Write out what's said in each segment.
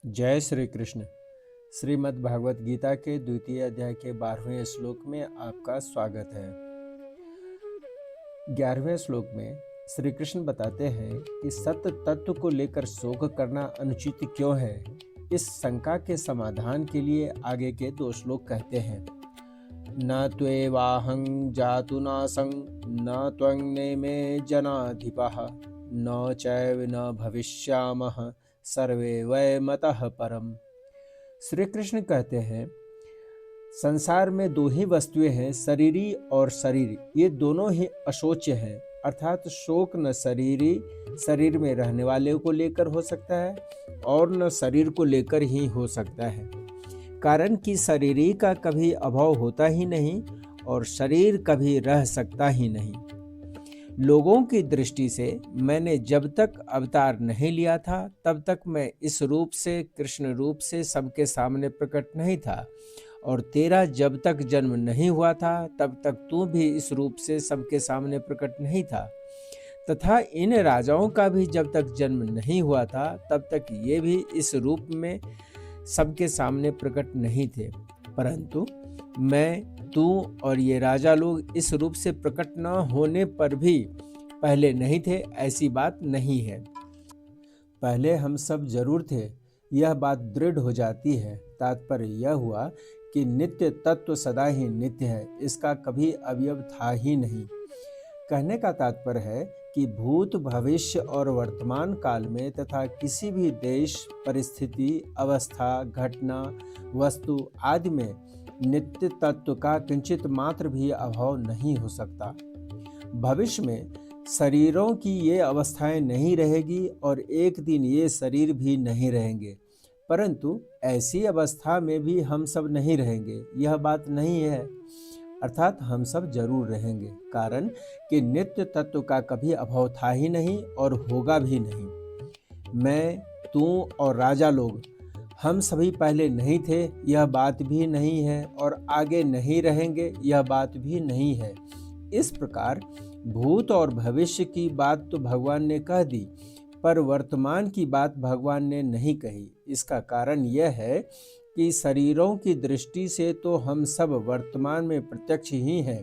जय श्री कृष्ण। श्रीमद् भागवत गीता के द्वितीय अध्याय के 12वें श्लोक में आपका स्वागत है। 11वें श्लोक में श्री कृष्ण बताते हैं कि सत्य तत्व को लेकर शोक करना अनुचित क्यों है। इस शंका के समाधान के लिए आगे के 2 श्लोक कहते हैं, न त्वेवाहं जातु नासं न त्वं नेमे जनाधिपः न चैव न भविष्यामः सर्वे वै मतः परम। श्री कृष्ण कहते हैं, संसार में 2 ही वस्तुएं हैं, शरीरी और शरीर। ये दोनों ही अशोच्य हैं, अर्थात शोक न शरीर में रहने वाले को लेकर हो सकता है और न शरीर को लेकर ही हो सकता है। कारण कि शरीरी का कभी अभाव होता ही नहीं और शरीर कभी रह सकता ही नहीं। लोगों की दृष्टि से मैंने जब तक अवतार नहीं लिया था तब तक मैं इस रूप से, कृष्ण रूप से सबके सामने प्रकट नहीं था, और तेरा जब तक जन्म नहीं हुआ था तब तक तू भी इस रूप से सबके सामने प्रकट नहीं था, तथा इन राजाओं का भी जब तक जन्म नहीं हुआ था तब तक ये भी इस रूप में सबके सामने प्रकट नहीं थे। परंतु मैं, तू और ये राजा लोग इस रूप से प्रकट न होने पर भी पहले नहीं थे, ऐसी बात नहीं है। पहले हम सब जरूर थे, यह बात दृढ़ हो जाती है। तात्पर्य यह हुआ कि नित्य तत्व सदा ही नित्य है, इसका कभी अवयव था ही नहीं। कहने का तात्पर्य है कि भूत, भविष्य और वर्तमान काल में तथा किसी भी देश, परिस्थिति, अवस्था, घटना, वस्तु आदि में नित्य तत्व का किंचित मात्र भी अभाव नहीं हो सकता। भविष्य में शरीरों की ये अवस्थाएं नहीं रहेगी और एक दिन ये शरीर भी नहीं रहेंगे, परंतु ऐसी अवस्था में भी हम सब नहीं रहेंगे, यह बात नहीं है। अर्थात हम सब जरूर रहेंगे, कारण कि नित्य तत्व का कभी अभाव था ही नहीं और होगा भी नहीं। मैं, तू और राजा लोग हम सभी पहले नहीं थे, यह बात भी नहीं है, और आगे नहीं रहेंगे, यह बात भी नहीं है। इस प्रकार भूत और भविष्य की बात तो भगवान ने कह दी, पर वर्तमान की बात भगवान ने नहीं कही। इसका कारण यह है कि शरीरों की दृष्टि से तो हम सब वर्तमान में प्रत्यक्ष ही हैं,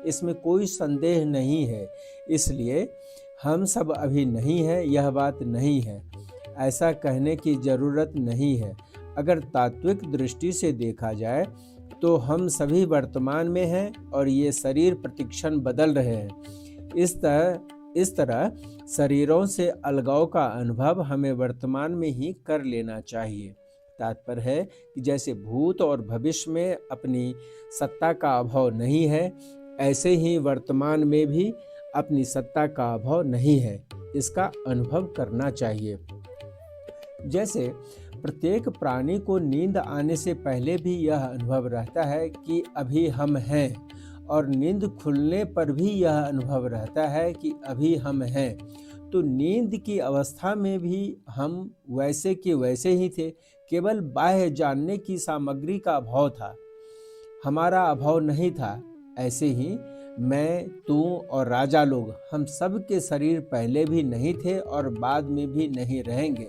इसमें कोई संदेह नहीं है। इसलिए हम सब अभी नहीं है, यह बात नहीं है, ऐसा कहने की जरूरत नहीं है। अगर तात्विक दृष्टि से देखा जाए तो हम सभी वर्तमान में हैं और ये शरीर प्रतिक्षण बदल रहे हैं। इस तरह शरीरों से अलगाव का अनुभव हमें वर्तमान में ही कर लेना चाहिए। तात्पर्य है कि जैसे भूत और भविष्य में अपनी सत्ता का अभाव नहीं है, ऐसे ही वर्तमान में भी अपनी सत्ता का अभाव नहीं है, इसका अनुभव करना चाहिए। जैसे प्रत्येक प्राणी को नींद आने से पहले भी यह अनुभव रहता है कि अभी हम हैं, और नींद खुलने पर भी यह अनुभव रहता है कि अभी हम हैं, तो नींद की अवस्था में भी हम वैसे के वैसे ही थे, केवल बाह्य जानने की सामग्री का अभाव था, हमारा अभाव नहीं था। ऐसे ही मैं, तू और राजा लोग हम सब के शरीर पहले भी नहीं थे और बाद में भी नहीं रहेंगे,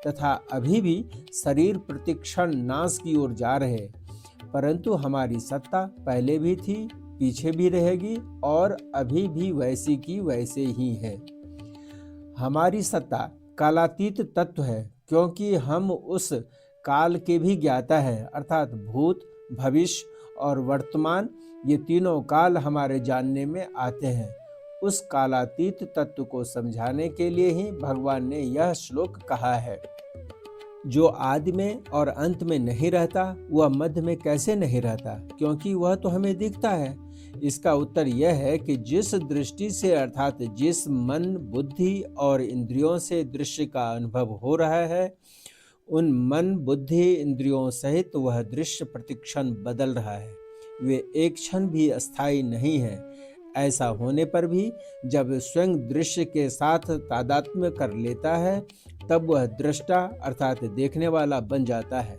तथा अभी भी शरीर प्रतिक्षण नाश की ओर जा रहे, परंतु हमारी सत्ता पहले भी थी, पीछे भी रहेगी और अभी भी वैसी की वैसे ही है। हमारी सत्ता कालातीत तत्व है, क्योंकि हम उस काल के भी ज्ञाता है, अर्थात भूत, भविष्य और वर्तमान, ये तीनों काल हमारे जानने में आते हैं। उस कालातीत तत्व को समझाने के लिए ही भगवान ने यह श्लोक कहा है। जो आदि में और अंत में नहीं रहता, वह मध्य में कैसे नहीं रहता, क्योंकि वह तो हमें दिखता है। इसका उत्तर यह है कि जिस दृष्टि से, अर्थात जिस मन, बुद्धि और इंद्रियों से दृश्य का अनुभव हो रहा है, उन मन, बुद्धि, इंद्रियों सहित वह दृश्य प्रतिक्षण बदल रहा है, वे एक क्षण भी अस्थायी नहीं है। ऐसा होने पर भी जब स्वयं दृश्य के साथ तादात्म्य कर लेता है, तब वह दृष्टा अर्थात देखने वाला बन जाता है।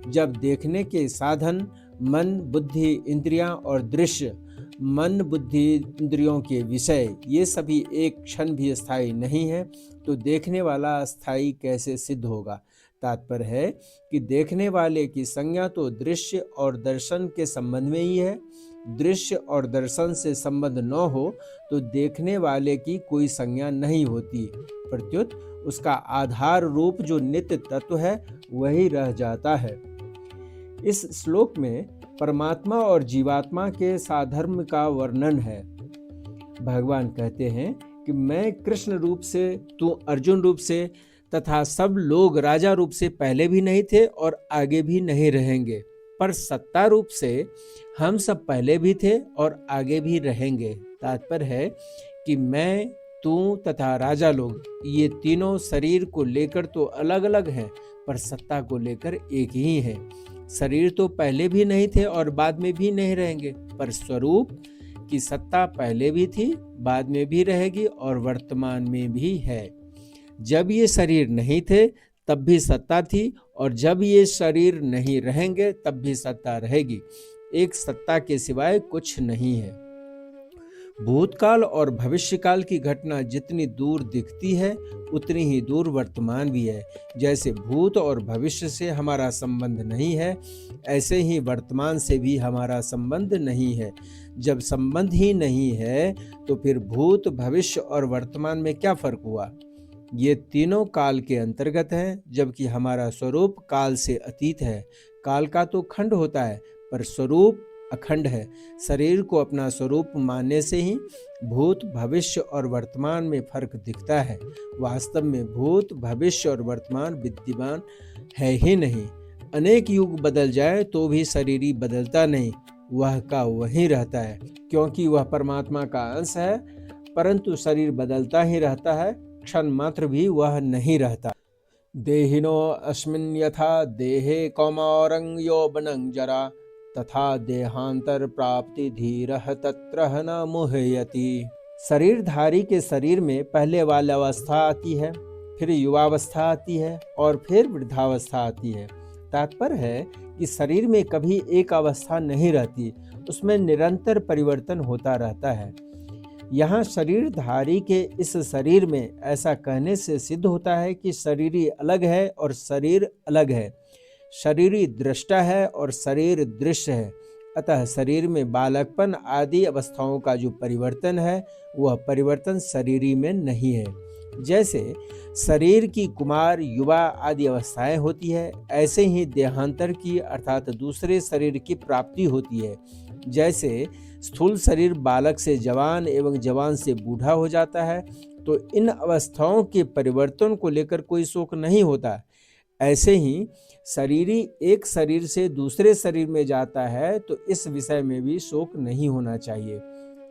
जब देखने के साधन मन, बुद्धि, इंद्रियां और दृश्य मन, बुद्धि, इंद्रियों के विषय ये सभी एक क्षण भी स्थायी नहीं है, तो देखने वाला स्थायी कैसे सिद्ध होगा। तात्पर्य है कि देखने वाले की संज्ञा तो दृश्य और दर्शन के संबंध में ही है। दृश्य और दर्शन से संबंध न हो तो देखने वाले की कोई संज्ञा नहीं होती, प्रत्युत उसका आधार रूप जो नित्य तत्व है वही रह जाता है। इस श्लोक में परमात्मा और जीवात्मा के साधर्म का वर्णन है। भगवान कहते हैं कि मैं कृष्ण रूप से, तू अर्जुन रूप से तथा सब लोग राजा रूप से पहले भी नहीं थे और आगे भी नहीं रहेंगे, पर सत्ता रूप से हम सब पहले भी थे और आगे भी रहेंगे। तात्पर्य है कि मैं, तू तथा राजा लोग ये तीनों शरीर को लेकर तो अलग अलग हैं, पर सत्ता को लेकर एक ही है। शरीर तो पहले भी नहीं थे और बाद में भी नहीं रहेंगे, पर स्वरूप की सत्ता पहले भी थी, बाद में भी रहेगी और वर्तमान में भी है। जब ये शरीर नहीं थे तब भी सत्ता थी, और जब ये शरीर नहीं रहेंगे तब भी सत्ता रहेगी। एक सत्ता के सिवाय कुछ नहीं है। भूतकाल और भविष्यकाल की घटना जितनी दूर दिखती है उतनी ही दूर वर्तमान भी है। जैसे भूत और भविष्य से हमारा संबंध नहीं है, ऐसे ही वर्तमान से भी हमारा संबंध नहीं है। जब संबंध ही नहीं है तो फिर भूत, भविष्य और वर्तमान में क्या फर्क हुआ? ये तीनों काल के अंतर्गत हैं, जबकि हमारा स्वरूप काल से अतीत है। काल का तो खंड होता है, पर स्वरूप अखंड है। शरीर को अपना स्वरूप मानने से ही भूत, भविष्य और वर्तमान में फर्क दिखता है। वास्तव में भूत, भविष्य और वर्तमान विद्यमान है ही नहीं। अनेक युग बदल जाए तो भी शरीर बदलता नहीं, वह का वही रहता है, क्योंकि वह परमात्मा का अंश है। परंतु शरीर बदलता ही रहता है, क्षण मात्र भी वह नहीं रहता। देहिनो अस्मिन् यथा देहे कौमारं यौवनं जरा, तथा देहांतर प्राप्ति धीरः तत्र न मुह्यति। शरीरधारी के शरीर में पहले बाल्यावस्था आती है, फिर युवावस्था आती है और फिर वृद्धावस्था आती है। तात्पर्य है कि शरीर में कभी एक अवस्था नहीं रहती, उसमें निरंतर परिवर्तन होता रहता है। यहाँ शरीरधारी के इस शरीर में ऐसा कहने से सिद्ध होता है कि शरीर अलग है और शरीर अलग है। शरीरी दृष्टा है और शरीर दृश्य है। अतः शरीर में बालकपन आदि अवस्थाओं का जो परिवर्तन है वह परिवर्तन शरीरी में नहीं है। जैसे शरीर की कुमार, युवा आदि अवस्थाएं होती है, ऐसे ही देहांतर की अर्थात दूसरे शरीर की प्राप्ति होती है। जैसे स्थूल शरीर बालक से जवान एवं जवान से बूढ़ा हो जाता है, तो इन अवस्थाओं के परिवर्तन को लेकर कोई शोक नहीं होता। ऐसे ही शरीरी एक शरीर से दूसरे शरीर में जाता है तो इस विषय में भी शोक नहीं होना चाहिए।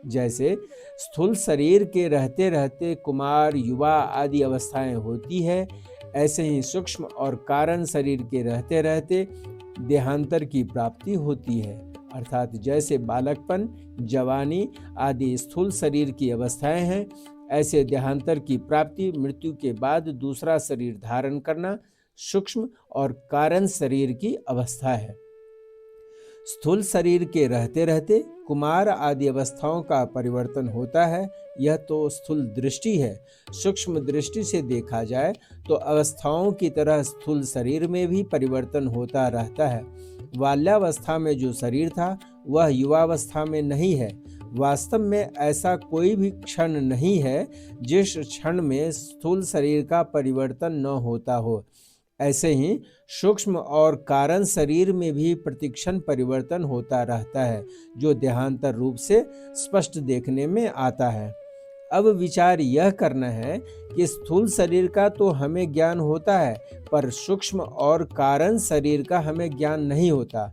जैसे स्थूल शरीर के रहते रहते कुमार, युवा आदि अवस्थाएं होती है, ऐसे ही सूक्ष्म और कारण शरीर के रहते रहते देहांतर की प्राप्ति होती है। अर्थात जैसे बालकपन, जवानी आदि स्थूल शरीर की अवस्थाएं हैं, ऐसे देहांतर की प्राप्ति मृत्यु के बाद दूसरा शरीर धारण करना सूक्ष्म और कारण शरीर की अवस्था है। स्थूल शरीर के रहते रहते कुमार आदि अवस्थाओं का परिवर्तन होता है, यह तो स्थूल दृष्टि है। सूक्ष्म दृष्टि से देखा जाए तो अवस्थाओं की तरह स्थूल शरीर में भी परिवर्तन होता रहता है। बाल्यावस्था में जो शरीर था वह युवावस्था में नहीं है। वास्तव में ऐसा कोई भी क्षण नहीं है जिस क्षण में स्थूल शरीर का परिवर्तन न होता हो। ऐसे ही सूक्ष्म और कारण शरीर में भी प्रतिक्षण परिवर्तन होता रहता है, जो देहांतर रूप से स्पष्ट देखने में आता है। अब विचार यह करना है कि स्थूल शरीर का तो हमें ज्ञान होता है, पर सूक्ष्म और कारण शरीर का हमें ज्ञान नहीं होता।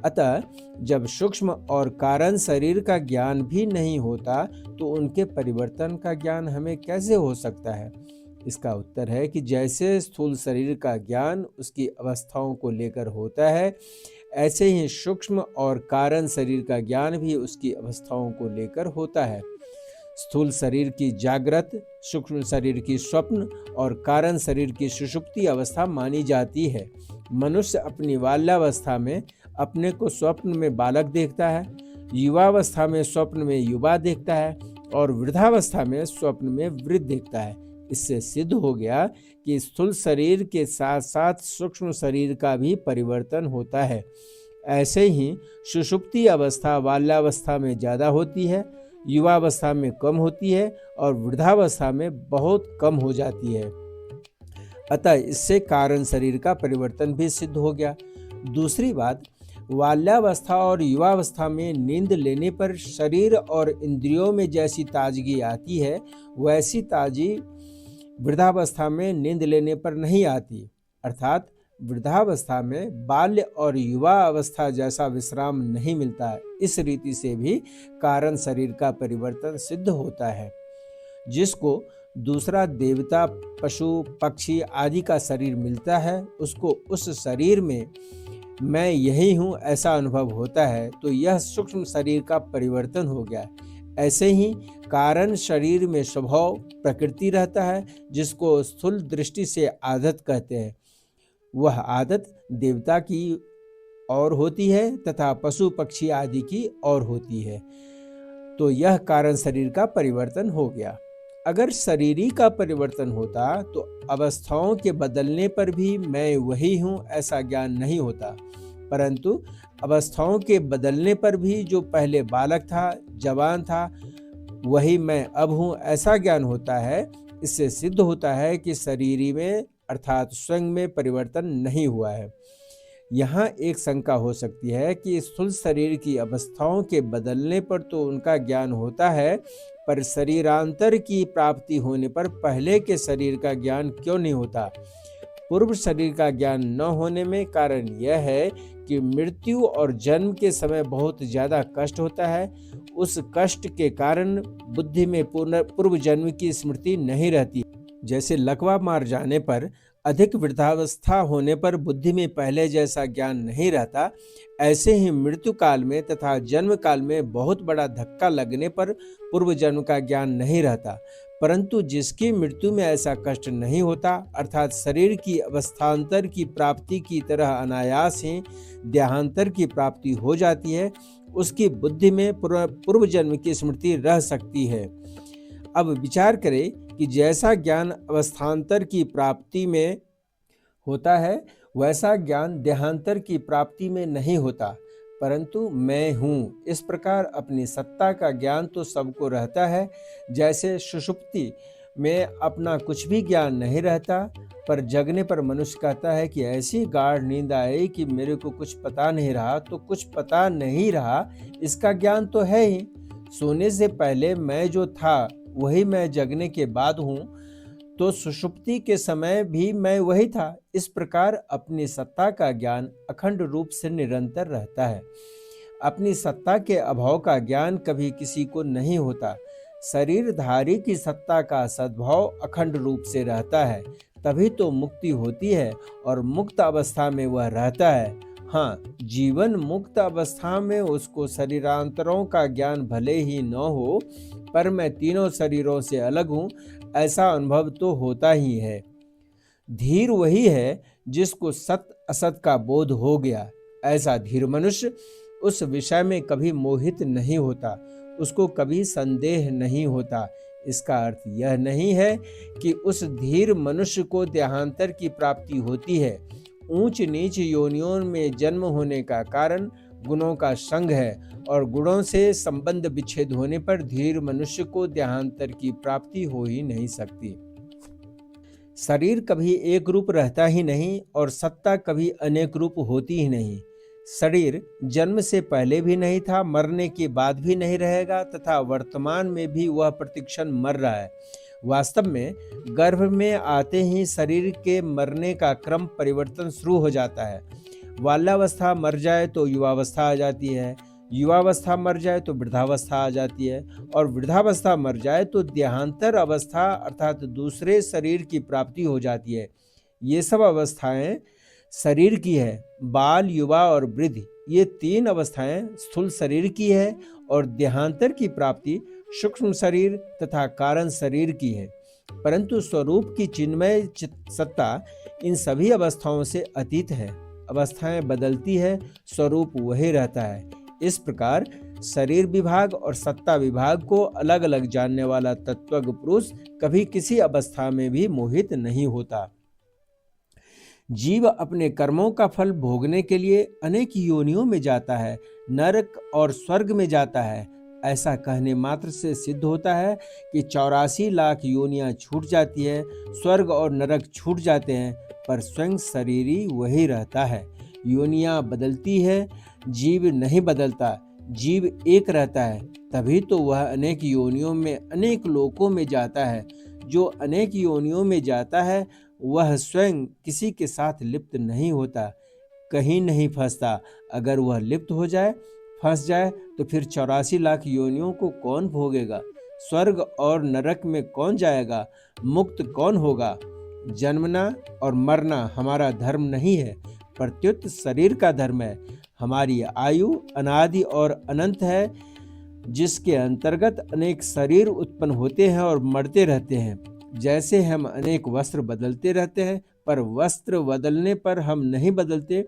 अतः जब सूक्ष्म और कारण शरीर का ज्ञान भी नहीं होता तो उनके परिवर्तन का ज्ञान हमें कैसे हो सकता है? इसका उत्तर है कि जैसे स्थूल शरीर का ज्ञान उसकी अवस्थाओं को लेकर होता है, ऐसे ही सूक्ष्म और कारण शरीर का ज्ञान भी उसकी अवस्थाओं को लेकर होता है। स्थूल शरीर की जागृत, सूक्ष्म शरीर की स्वप्न और कारण शरीर की सुषुप्ति अवस्था मानी जाती है। मनुष्य अपनी बाल्यावस्था में अपने को स्वप्न में बालक देखता है, युवावस्था में स्वप्न में युवा देखता है और वृद्धावस्था में स्वप्न में वृद्ध देखता है। इससे सिद्ध हो गया कि स्थूल शरीर के साथ साथ सूक्ष्म शरीर का भी परिवर्तन होता है। ऐसे ही सुषुप्ति अवस्था बाल्यावस्था में ज़्यादा होती है, युवावस्था में कम होती है और वृद्धावस्था में बहुत कम हो जाती है। अतः इससे कारण शरीर का परिवर्तन भी सिद्ध हो गया। दूसरी बात, बाल्यावस्था और युवावस्था में नींद लेने पर शरीर और इंद्रियों में जैसी ताजगी आती है, वैसी ताजगी वृद्धावस्था में नींद लेने पर नहीं आती। अर्थात वृद्धावस्था में बाल्य और युवा अवस्था जैसा विश्राम नहीं मिलता है। इस रीति से भी कारण शरीर का परिवर्तन सिद्ध होता है। जिसको दूसरा देवता, पशु, पक्षी आदि का शरीर मिलता है, उसको उस शरीर में मैं यही हूँ ऐसा अनुभव होता है, तो यह सूक्ष्म शरीर का परिवर्तन हो गया। ऐसे ही कारण शरीर में स्वभाव प्रकृति रहता है, जिसको स्थूल दृष्टि से आदत कहते हैं। वह आदत देवता की और होती है तथा पशु पक्षी आदि की और होती है। तो यह कारण शरीर का परिवर्तन हो गया। अगर शरीरी का परिवर्तन होता तो अवस्थाओं के बदलने पर भी मैं वही हूँ ऐसा ज्ञान नहीं होता, परंतु अवस्थाओं के बदलने पर भी जो पहले बालक था, जवान था, वही मैं अब हूँ ऐसा ज्ञान होता है। इससे सिद्ध होता है कि शरीरी में अर्थात स्वयं में परिवर्तन नहीं हुआ है। यहाँ एक शंका हो सकती है कि स्थूल शरीर की अवस्थाओं के बदलने पर तो उनका ज्ञान होता है, पर शरीरांतर की प्राप्ति होने पर पहले के शरीर का ज्ञान क्यों नहीं होता? पूर्व शरीर का ज्ञान न होने में कारण यह है कि मृत्यु और जन्म के समय बहुत ज़्यादा कष्ट होता है। उस कष्ट के कारण बुद्धि में पूर्व जन्म की स्मृति नहीं रहती। जैसे लकवा मार जाने पर अधिक वृद्धावस्था होने पर बुद्धि में पहले जैसा ज्ञान नहीं रहता, ऐसे ही मृत्यु काल में तथा जन्म काल में बहुत बड़ा धक्का लगने पर पूर्व जन्म का ज्ञान नहीं रहता। परंतु जिसकी मृत्यु में ऐसा कष्ट नहीं होता, अर्थात शरीर की अवस्थांतर की प्राप्ति की तरह अनायास ही देहांतर की प्राप्ति हो जाती है, उसकी बुद्धि में पूर्व जन्म की स्मृति रह सकती है। अब विचार करें कि जैसा ज्ञान अवस्थांतर की प्राप्ति में होता है, वैसा ज्ञान देहांतर की प्राप्ति में नहीं होता, परंतु मैं हूँ इस प्रकार अपनी सत्ता का ज्ञान तो सबको रहता है। जैसे सुषुप्ति में अपना कुछ भी ज्ञान नहीं रहता, पर जगने पर मनुष्य कहता है कि ऐसी गाढ़ नींद आई कि मेरे को कुछ पता नहीं रहा। तो कुछ पता नहीं रहा इसका ज्ञान तो है ही। सोने से पहले मैं जो था वही मैं जगने के बाद हूँ, तो सुषुप्ति के समय भी मैं वही था। इस प्रकार अपनी सत्ता का ज्ञान अखंड रूप से निरंतर रहता है। अपनी सत्ता के अभाव का ज्ञान कभी किसी को नहीं होता। शरीरधारी की सत्ता का सद्भाव अखंड रूप से रहता है, तभी तो मुक्ति होती है और मुक्त अवस्था में वह रहता है। हाँ, जीवन मुक्त अवस्था में उसको शरीरांतरों का ज्ञान भले ही न हो, पर मैं तीनों शरीरों से अलग हूँ ऐसा अनुभव तो होता ही है। धीर वही है जिसको सत असत का बोध हो गया। ऐसा धीर मनुष्य उस विषय में कभी मोहित नहीं होता, उसको कभी संदेह नहीं होता। इसका अर्थ यह नहीं है कि उस धीर मनुष्य को देहांतर की प्राप्ति होती है। ऊंच नीच योनियों में जन्म होने का कारण गुणों का संग है, और गुणों से संबंध विच्छेद होने पर धीर मनुष्य को देहांतर की प्राप्ति हो ही नहीं सकती। शरीर कभी एक रूप रहता ही नहीं और सत्ता कभी अनेक रूप होती ही नहीं। शरीर जन्म से पहले भी नहीं था, मरने के बाद भी नहीं रहेगा, तथा वर्तमान में भी वह प्रतिक्षण मर रहा है। वास्तव में गर्भ में आते ही शरीर के मरने का क्रम परिवर्तन शुरू हो जाता है। बाल्यावस्था मर जाए तो युवावस्था आ जाती है, युवावस्था मर जाए तो वृद्धावस्था आ जाती है, और वृद्धावस्था मर जाए तो देहांतर अवस्था अर्थात दूसरे शरीर की प्राप्ति हो जाती है। ये सब अवस्थाएं शरीर की है। बाल, युवा और वृद्ध, ये तीन अवस्थाएं स्थूल शरीर की है, और देहांतर की प्राप्ति सूक्ष्म शरीर तथा कारण शरीर की है। परंतु स्वरूप की चिन्मय सत्ता इन सभी अवस्थाओं से अतीत है। अवस्थाएं बदलती है, स्वरूप वही रहता है। इस प्रकार शरीर विभाग और सत्ता विभाग को अलग अलग जानने वाला तत्वज्ञ पुरुष कभी किसी अवस्था में भी मोहित नहीं होता। जीव अपने कर्मों का फल भोगने के लिए अनेक योनियों में जाता है, नरक और स्वर्ग में जाता है। ऐसा कहने मात्र से सिद्ध होता है कि 84 लाख योनियां छूट जाती है, स्वर्ग और नरक छूट जाते हैं, पर स्वयं शरीर ही वही रहता है। योनियां बदलती है, जीव नहीं बदलता। जीव एक रहता है, तभी तो वह अनेक योनियों में अनेक लोकों में जाता है। जो अनेक योनियों में जाता है वह स्वयं किसी के साथ लिप्त नहीं होता, कहीं नहीं फंसता। अगर वह लिप्त हो जाए, फंस जाए, तो फिर 84 लाख योनियों को कौन भोगेगा? स्वर्ग और नरक में कौन जाएगा? मुक्त कौन होगा? जन्मना और मरना हमारा धर्म नहीं है, प्रत्युत शरीर का धर्म है। हमारी आयु अनादि और अनंत है, जिसके अंतर्गत अनेक शरीर उत्पन्न होते हैं और मरते रहते हैं। जैसे हम अनेक वस्त्र बदलते रहते हैं, पर वस्त्र बदलने पर हम नहीं बदलते,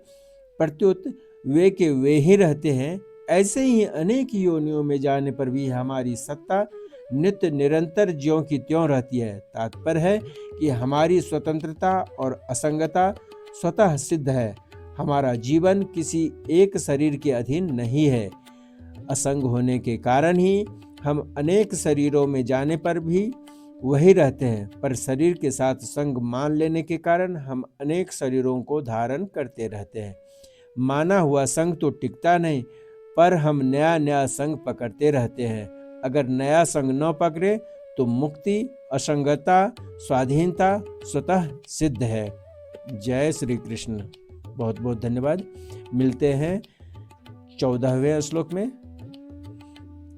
प्रत्युत वे के वे ही रहते हैं, ऐसे ही अनेक योनियों में जाने पर भी हमारी सत्ता नित्य निरंतर ज्यों की त्यों रहती है। तात्पर्य है कि हमारी स्वतंत्रता और असंगता स्वतः सिद्ध है। हमारा जीवन किसी एक शरीर के अधीन नहीं है। असंग होने के कारण ही हम अनेक शरीरों में जाने पर भी वही रहते हैं, पर शरीर के साथ संग मान लेने के कारण हम अनेक शरीरों को धारण करते रहते हैं। माना हुआ संग तो टिकता नहीं, पर हम नया नया संग पकड़ते रहते हैं। अगर नया संग न पकड़े तो मुक्ति, असंगता, स्वाधीनता स्वतः सिद्ध है। जय श्री कृष्ण। बहुत बहुत धन्यवाद। मिलते हैं 14वें श्लोक में।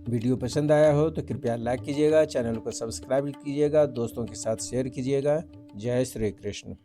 वीडियो पसंद आया हो तो कृपया लाइक कीजिएगा, चैनल को सब्सक्राइब कीजिएगा, दोस्तों के साथ शेयर कीजिएगा। जय श्री कृष्ण।